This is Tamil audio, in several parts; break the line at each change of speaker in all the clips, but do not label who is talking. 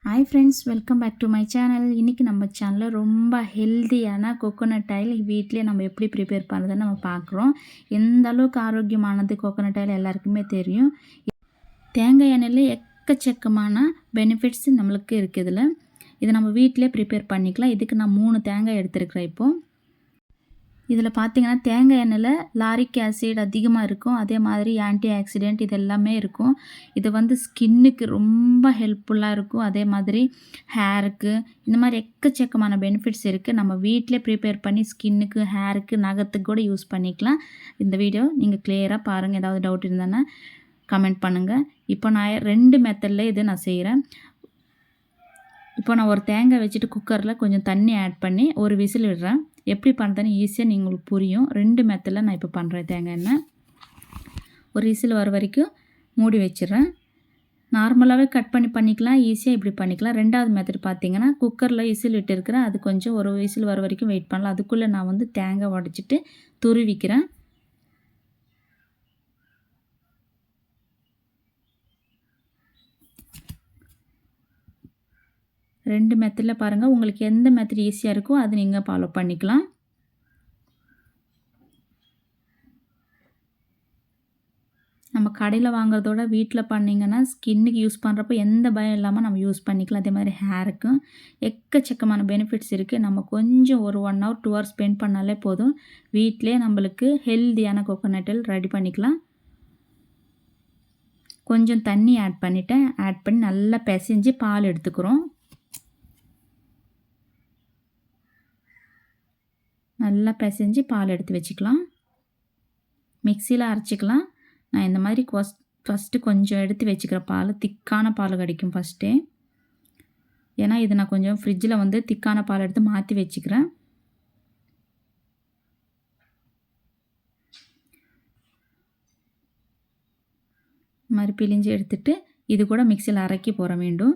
Hi friends, welcome back to my channel. இன்றைக்கி நம்ம சேனலில் ரொம்ப ஹெல்த்தியான கோகோனட் ஆயில் வீட்டிலே நம்ம எப்படி ப்ரிப்பேர் பண்ணுறதுன்னு நம்ம பார்க்குறோம். எந்த அளவுக்கு ஆரோக்கியமானது கோகோனட் ஆயில் எல்லாருக்குமே தெரியும். தேங்காய் எண்ணெயில் எக்கச்சக்கமான பெனிஃபிட்ஸ் நம்மளுக்கு இருக்குது. இதை நம்ம வீட்டிலே ப்ரிப்பேர் பண்ணிக்கலாம். இதுக்கு நான் 3 தேங்காய் எடுத்துருக்கிறேன். இப்போது இதில் பார்த்திங்கன்னா தேங்காய் எண்ணெயில் லாரிக் ஆசிட் அதிகமாக இருக்கும். அதே மாதிரி ஆன்டி ஆக்சிடென்ட் இது எல்லாமே இருக்கும். இது வந்து ஸ்கின்னுக்கு ரொம்ப ஹெல்ப்ஃபுல்லாக இருக்கும். அதே மாதிரி ஹேருக்கு இந்த மாதிரி எக்கச்சக்கமான பெனிஃபிட்ஸ் இருக்குது. நம்ம வீட்டிலே ப்ரிப்பேர் பண்ணி ஸ்கின்னுக்கு, ஹேருக்கு, நகத்துக்கு கூட யூஸ் பண்ணிக்கலாம். இந்த வீடியோ நீங்கள் கிளியராக பாருங்கள். ஏதாவது டவுட் இருந்தானா கமெண்ட் பண்ணுங்கள். இப்போ நான் 2 மெத்தடில் இது நான் செய்கிறேன். இப்போ நான் ஒரு தேங்காய் வச்சுட்டு குக்கரில் கொஞ்சம் தண்ணி ஆட் பண்ணி ஒரு விசில் விடுறேன். எப்படி பண்ணுறதுன்னு ஈஸியாக உங்களுக்கு புரியும். 2 மெத்தடில் நான் இப்போ பண்ணுறேன். தேங்காய் எண்ணெய் ஒரு விசில் வர வரைக்கும் மூடி வச்சிடுறேன். நார்மலாகவே கட் பண்ணி பண்ணிக்கலாம், ஈஸியாக இப்படி பண்ணிக்கலாம். 2வது மெத்தட் பார்த்திங்கன்னா குக்கரில் விசில் விட்டுருக்கிறேன். அது கொஞ்சம் ஒரு விசில் வர வரைக்கும் வெயிட் பண்ணலாம். அதுக்குள்ளே நான் வந்து தேங்காய் உடச்சிட்டு துருவிக்கிறேன். ரெண்டு மெத்தடில் பாருங்கள், உங்களுக்கு எந்த மெத்தட் ஈஸியாக இருக்கோ அது நீங்கள் ஃபாலோ பண்ணிக்கலாம். நம்ம கடையில் வாங்குறதோட வீட்டில் பண்ணிங்கன்னா ஸ்கின்னுக்கு யூஸ் பண்ணுறப்போ எந்த பயம் இல்லாமல் நம்ம யூஸ் பண்ணிக்கலாம். அதே மாதிரி ஹேருக்கும் எக்கச்சக்கமான பெனிஃபிட்ஸ் இருக்குது. நம்ம கொஞ்சம் ஒரு 1 hour 2 hours ஸ்பெண்ட் பண்ணாலே போதும். வீட்டிலே நம்மளுக்கு ஹெல்த்தியான கோகோனட் ஆயில் ரெடி பண்ணிக்கலாம். கொஞ்சம் தண்ணி ஆட் பண்ணிவிட்டேன். ஆட் பண்ணி நல்லா பிசைஞ்சு பால் எடுத்துக்கிறோம். நல்லா பிசைஞ்சு பால் எடுத்து வச்சுக்கலாம். மிக்சியில் அரைச்சிக்கலாம். நான் இந்த மாதிரி ஃபஸ்ட்டு கொஞ்சம் எடுத்து வச்சுக்கிறேன். பால் திக்கான பால் கிடைக்கும் ஃபஸ்ட்டே. ஏன்னா இது நான் கொஞ்சம் ஃப்ரிட்ஜில் வந்து திக்கான பால் எடுத்து மாற்றி வச்சுக்கிறேன். இந்த மாதிரி பிழிஞ்சு எடுத்துட்டு இது கூட மிக்சியில் அரைக்கி போட வேண்டும்.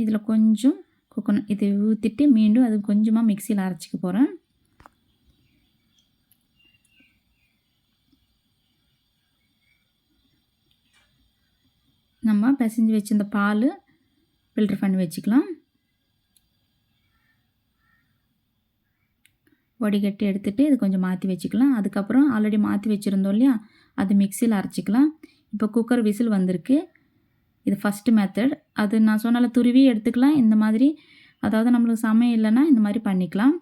இதில் கொஞ்சம் கோகோனட் இது ஊற்றிட்டு மீண்டும் அது கொஞ்சமாக மிக்சியில் அரைச்சிக்க போகிறேன். நம்ம பிசைஞ்சு வச்சிருந்த பால் ஃபில்டர் பண்ணி வச்சுக்கலாம். வடிகட்டி எடுத்துகிட்டு இது கொஞ்சம் மாற்றி வச்சுக்கலாம். அதுக்கப்புறம் ஆல்ரெடி மாற்றி வச்சுருந்தோம் இல்லையா, அது மிக்சியில் அரைச்சிக்கலாம். இப்போ குக்கர் விசில் வந்திருக்கு. இது ஃபஸ்ட்டு மெத்தட். அது நான் சொன்னால துருவி எடுத்துக்கலாம். இந்த மாதிரி அதாவது நம்மளுக்கு சமையல் இல்லைன்னா இந்த மாதிரி பண்ணிக்கலாம்.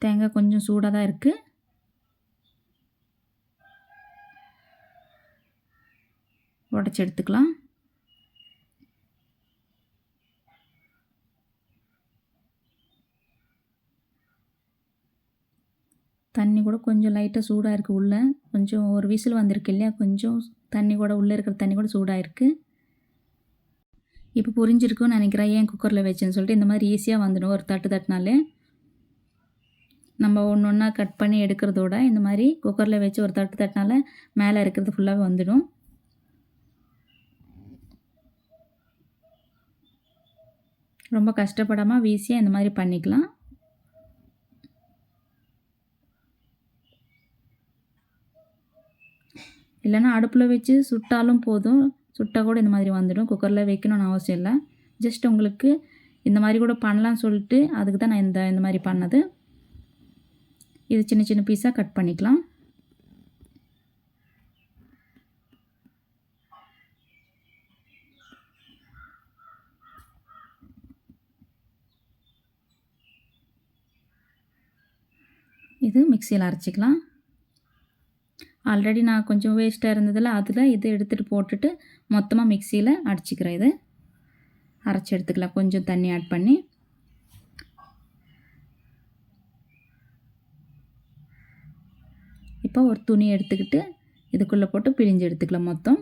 தேங்காய் கொஞ்சம் சூடாக தான் இருக்குது. உடச்சி எடுத்துக்கலாம். தண்ணி கூட கொஞ்சம் லைட்டாக சூடாக இருக்குது. உள்ளே கொஞ்சம் ஒரு விசில் வந்திருக்கு இல்லையா, கொஞ்சம் தண்ணி கூட உள்ளே இருக்கிற தண்ணி கூட சூடாக இருக்குது. இப்போ புரிஞ்சிருக்குன்னு நினைக்கிறேன் ஏன் குக்கரில் வச்சேன்னு சொல்லிட்டு. இந்த மாதிரி ஈஸியாக வந்துடும். ஒரு தட்டு தட்டினாலே நம்ம ஒன்று ஒன்றா கட் பண்ணி எடுக்கிறதோட இந்த மாதிரி குக்கரில் வச்சு ஒரு தட்டு தட்டினால மேலே இருக்கிறது ஃபுல்லாகவே வந்துடும். ரொம்ப கஷ்டப்படாமல் ஈஸியாக இந்த மாதிரி பண்ணிக்கலாம். இல்லைன்னா அடுப்பில் வச்சு சுட்டாலும் போதும். சுட்டால் கூட இந்த மாதிரி வந்துடும். குக்கரில் வைக்கணும்னு அவசியம் இல்லை. ஜஸ்ட் உங்களுக்கு இந்த மாதிரி கூட பண்ணலான்னு சொல்லிட்டு அதுக்கு தான் நான் இந்த மாதிரி பண்ணது. இது சின்ன சின்ன பீஸாக கட் பண்ணிக்கலாம். இது மிக்சியில் அரைச்சிக்கலாம். ஆல்ரெடி நான் கொஞ்சம் வேஸ்ட்டாக இருந்ததில் அதில் இதை எடுத்துகிட்டு போட்டுட்டு மொத்தமாக மிக்சியில் அடிச்சுக்கிறேன். இது அரைச்சி எடுத்துக்கலாம் கொஞ்சம் தண்ணி ஆட் பண்ணி. இப்போ ஒரு துணி எடுத்துக்கிட்டு இதுக்குள்ளே போட்டு பிழிஞ்சு எடுத்துக்கலாம் மொத்தம்.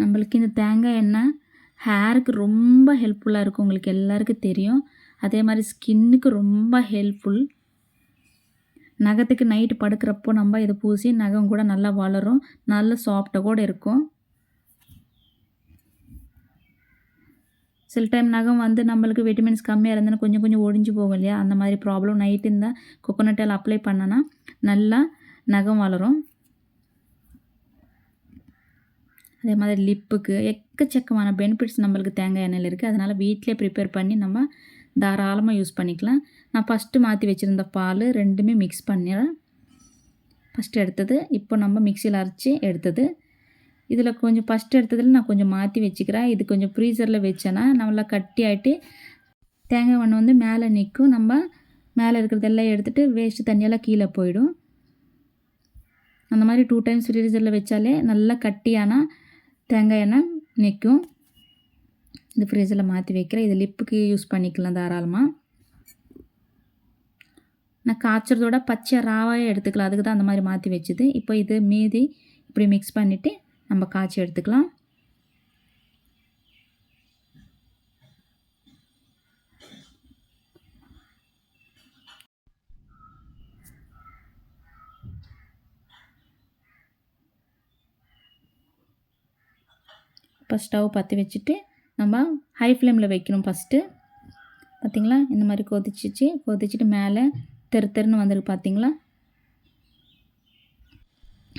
நம்மளுக்கு இந்த தேங்காய் எண்ணெய் ஹேருக்கு ரொம்ப ஹெல்ப்ஃபுல்லாக இருக்கும். உங்களுக்கு எல்லாருக்கும் தெரியும். அதே மாதிரி ஸ்கின்னுக்கு ரொம்ப ஹெல்ப்ஃபுல். நகத்துக்கு நைட்டு படுக்கிறப்போ நம்ம இதை பூசி நகம் கூட நல்லா வளரும், நல்ல சாஃப்டாக கூட இருக்கும். சில டைம் நகம் வந்து நம்மளுக்கு விட்டமின்ஸ் கம்மியாக இருந்ததுன்னா கொஞ்சம் கொஞ்சம் ஒடிஞ்சு போகும் இல்லையா, அந்த மாதிரி ப்ராப்ளம் நைட்டு இந்த கோகோனட் ஆயில் அப்ளை பண்ணனா நல்லா நகம் வளரும். அதே மாதிரி லிப்புக்கு எக்கச்சக்கமான பெனிஃபிட்ஸ் நம்மளுக்கு தேங்காய் எண்ணெயில் இருக்குது. அதனால் வீட்டிலே ப்ரிப்பேர் பண்ணி நம்ம தாராளமாக யூஸ் பண்ணிக்கலாம். நான் ஃபஸ்ட்டு மாற்றி வச்சுருந்த பால் ரெண்டுமே மிக்ஸ் பண்ணிடுறேன். ஃபஸ்ட்டு எடுத்தது இப்போ நம்ம மிக்சியில் அரைச்சி எடுத்தது. இதில் கொஞ்சம் ஃபஸ்ட்டு எடுத்ததில் நான் கொஞ்சம் மாற்றி வச்சுக்கிறேன். இது கொஞ்சம் ஃப்ரீசரில் வச்சேன்னா நல்லா கட்டி ஆகிட்டு தேங்காய் எண்ணெய் வந்து மேலே நிற்கும். நம்ம மேலே இருக்கிறதெல்லாம் எடுத்துகிட்டு வேஸ்ட்டு தண்ணியெல்லாம் கீழே போயிடும். அந்த மாதிரி 2 டைம்ஸ் ஃப்ரீசரில் வச்சாலே நல்லா கட்டியான தேங்காய் எண்ணெய் நிற்கும். இந்த ஃப்ரீசரில் மாற்றி வைக்கிறேன். இது லிப்புக்கு யூஸ் பண்ணிக்கலாம் தாராளமாக. நான் காய்ச்சறதோட பச்சை ராவாயே எடுத்துக்கலாம், அதுக்கு தான் அந்த மாதிரி மாற்றி வச்சுது. இப்போ இது மீதி இப்படி மிக்ஸ் பண்ணிவிட்டு நம்ம காய்ச்சி எடுத்துக்கலாம். இப்போ ஸ்டவ் பற்றி வச்சுட்டு நம்ம ஹை ஃப்ளேமில் வைக்கணும் ஃபஸ்ட்டு. பார்த்திங்களா, இந்த மாதிரி கொதிச்சுட்டு மேலே தெருன்னு வந்திருக்கு பார்த்திங்களா.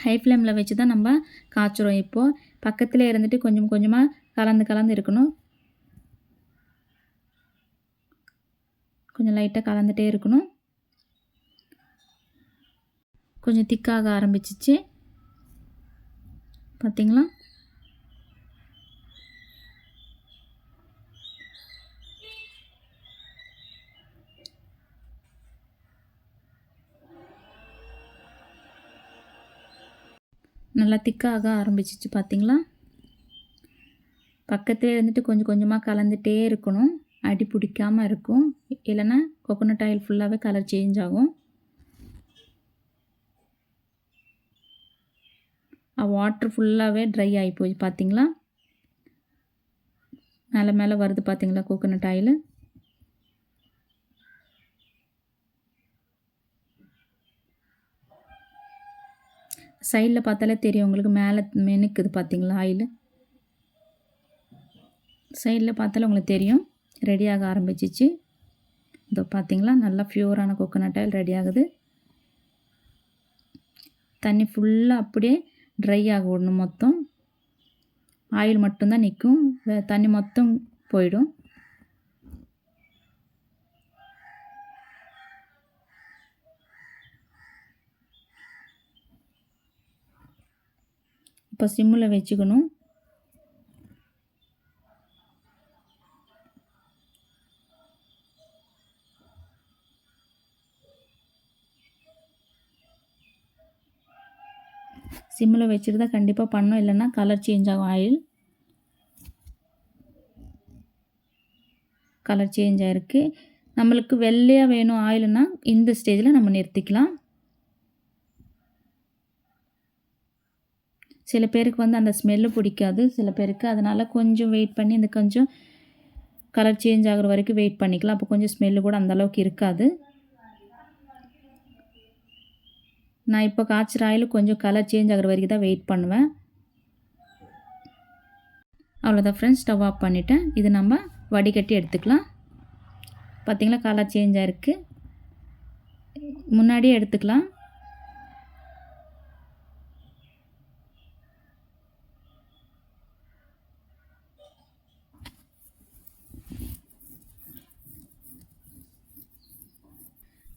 ஹை ஃப்ளேமில் வச்சு தான் நம்ம காய்ச்சுறோம். இப்போது பக்கத்தில் இருந்துட்டு கொஞ்சம் கொஞ்சமாக கலந்து இருக்கணும். கொஞ்சம் லைட்டாக கலந்துகிட்டே இருக்கணும். கொஞ்சம் திக்காக ஆரம்பிச்சிச்சு பார்த்திங்களா. நல்லா திக்காக ஆரம்பிச்சிச்சு பார்த்திங்களா. பக்கத்துலேயே இருந்துட்டு கொஞ்சம் கொஞ்சமாக கலந்துகிட்டே இருக்கணும், அடி பிடிக்காமல் இருக்கும். இல்லைன்னா கோகோனட் ஆயில் ஃபுல்லாகவே கலர் சேஞ்ச் ஆகும். வாட்டர் ஃபுல்லாகவே ட்ரை ஆகி போய் பார்த்திங்களா. மேலே வருது பார்த்திங்களா கோகோனட் ஆயில். சைடில் பார்த்தாலே தெரியும் உங்களுக்கு, மேலே மெனுக்குது பார்த்திங்களா ஆயில். சைடில் பார்த்தாலே உங்களுக்கு தெரியும் ரெடியாக ஆரம்பிச்சிச்சு. இதோ பார்த்திங்களா, நல்லா ப்யூரான கோகோனட் ஆயில் ரெடி ஆகுது. தண்ணி ஃபுல்லாக அப்படியே ட்ரை ஆக விடணும். மொத்தம் ஆயில் மட்டும்தான் நிற்கும், தண்ணி மொத்தம் போயிடும். இப்போ சிம்மில் வச்சுக்கணும். சிம்மில் வச்சுட்டு தான் கண்டிப்பாக பண்ணணும், இல்லைன்னா கலர் சேஞ்ச் ஆகும். ஆயில் கலர் சேஞ்ச் ஆகிருக்கு. நம்மளுக்கு வெள்ளையாக வேணும் ஆயில்னா இந்த ஸ்டேஜில் நம்ம நிறுத்திக்கலாம். சில பேருக்கு வந்து அந்த ஸ்மெல்லு பிடிக்காது சில பேருக்கு, அதனால் கொஞ்சம் வெயிட் பண்ணி இந்த கொஞ்சம் கலர் சேஞ்ச் ஆகிற வரைக்கும் வெயிட் பண்ணிக்கலாம். அப்போ கொஞ்சம் ஸ்மெல்லு கூட அந்தளவுக்கு இருக்காது. நான் இப்போ காய்ச்சிற ஆயில் கொஞ்சம் கலர் சேஞ்ச் ஆகிற வரைக்கும் தான் வெயிட் பண்ணுவேன். அவ்வளோதான் ஃப்ரெண்ட்ஸ், ஸ்டவ் ஆஃப் பண்ணிவிட்டேன். இது நம்ம வடிகட்டி எடுத்துக்கலாம். பார்த்திங்களா, கலர் சேஞ்ச் ஆகிருக்கு. முன்னாடியே எடுத்துக்கலாம்.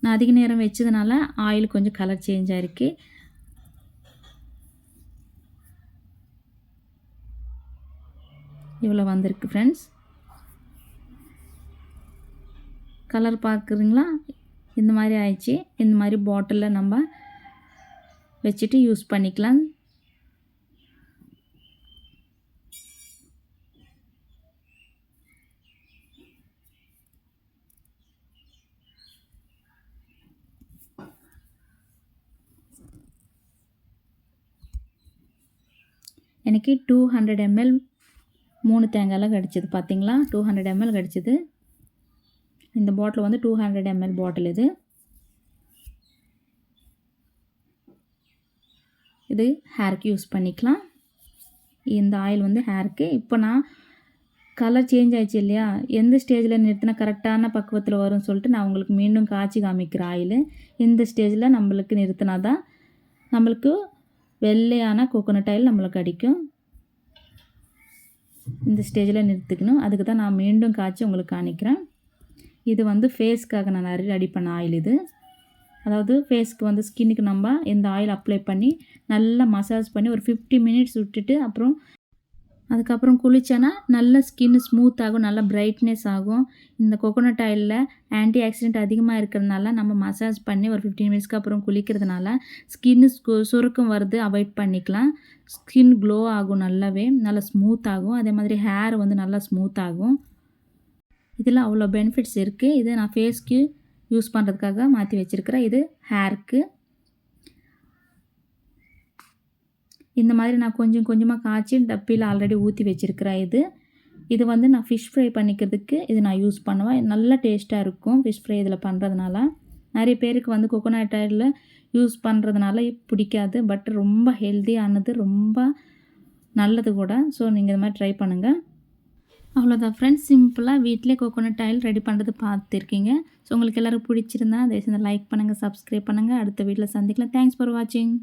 நான் அதிக நேரம் வச்சதுனால ஆயில் கொஞ்சம் கலர் சேஞ்ச் ஆகிருக்கு. இவ்வளோ வந்திருக்கு ஃப்ரெண்ட்ஸ். கலர் பார்க்குறீங்களா, இந்த மாதிரி ஆயிடுச்சு. இந்த மாதிரி பாட்டிலில் நம்ம வச்சுட்டு யூஸ் பண்ணிக்கலாம். எனக்கு 200 ml 3 தேங்காயில் கிடச்சிது. பார்த்திங்களா, 200 ml கிடச்சிது. இந்த பாட்டில் வந்து 200 ml பாட்டில் இது. இது ஹேருக்கு யூஸ் பண்ணிக்கலாம். இந்த ஆயில் வந்து ஹேருக்கு. இப்போ நான் கலர் சேஞ்ச் ஆயிடுச்சு இல்லையா, எந்த ஸ்டேஜில் நிறுத்தினா கரெக்டான பக்குவத்தில் வரும்னு சொல்லிட்டு நான் உங்களுக்கு மீண்டும் காய்ச்சி காமிக்கிறேன் ஆயில். இந்த ஸ்டேஜில் நம்மளுக்கு நிறுத்தினா தான் நம்மளுக்கு வெள்ளையான கோகோனட் ஆயில் நம்மளுக்கு கிடைக்கும். இந்த ஸ்டேஜில் நிறுத்திக்கணும். அதுக்கு தான் நான் மீண்டும் காய்ச்சி உங்களுக்கு காணிக்கிறேன். இது வந்து ஃபேஸ்க்காக நான் ரெடி பண்ண ஆயில் இது. அதாவது ஃபேஸ்க்கு வந்து ஸ்கின்னுக்கு நம்ம இந்த ஆயில் அப்ளை பண்ணி நல்லா மசாஜ் பண்ணி ஒரு 50 மினிட்ஸ் விட்டுட்டு அதுக்கப்புறம் குளித்தோன்னா நல்ல ஸ்கின் ஸ்மூத் ஆகும், நல்லா பிரைட்னஸ் ஆகும். இந்த கோகோனட் ஆயிலில் ஆன்டி ஆக்சிடென்ட் அதிகமாக இருக்கிறதுனால நம்ம மசாஜ் பண்ணி ஒரு 15 மினிட்ஸ்க்கு அப்புறம் குளிக்கிறதுனால ஸ்கின்னு சுருக்கம் வருது அவாய்ட் பண்ணிக்கலாம். ஸ்கின் க்ளோ ஆகும், நல்லாவே நல்லா ஸ்மூத் ஆகும். அதே மாதிரி ஹேர் வந்து நல்லா ஸ்மூத் ஆகும். இதில் அவ்வளோ பெனிஃபிட்ஸ் இருக்குது. இது நான் ஃபேஸ்க்கு யூஸ் பண்ணுறதுக்காக மாற்றி வச்சுருக்கிறேன். இது ஹேருக்கு. இந்த மாதிரி நான் கொஞ்சம் கொஞ்சமாக காய்ச்சி டப்பியில் ஆல்ரெடி ஊற்றி வச்சுருக்கிறேன். இது வந்து நான் ஃபிஷ் ஃப்ரை பண்ணிக்கிறதுக்கு இது நான் யூஸ் பண்ணுவேன். நல்ல டேஸ்ட்டாக இருக்கும் ஃபிஷ் ஃப்ரை இதில் பண்ணுறதுனால. நிறைய பேருக்கு வந்து கோகோனட் ஆயிலில் யூஸ் பண்ணுறதுனால பிடிக்காது. பட் ரொம்ப ஹெல்த்தியானது, ரொம்ப நல்லது கூட. ஸோ நீங்கள் இது மாதிரி ட்ரை பண்ணுங்கள். அவ்வளோதான் ஃப்ரெண்ட்ஸ், சிம்பிளாக வீட்டிலே கோகோனட் ஆயில் ரெடி பண்ணுறது பார்த்துருக்கீங்க. ஸோ உங்களுக்கு எல்லோரும் பிடிச்சிருந்தா தயவுசெய்து லைக் பண்ணுங்கள், சப்ஸ்கிரைப் பண்ணுங்கள். அடுத்த வீட்டில் சந்திக்கலாம். தேங்க்ஸ் ஃபார் வாட்சிங்.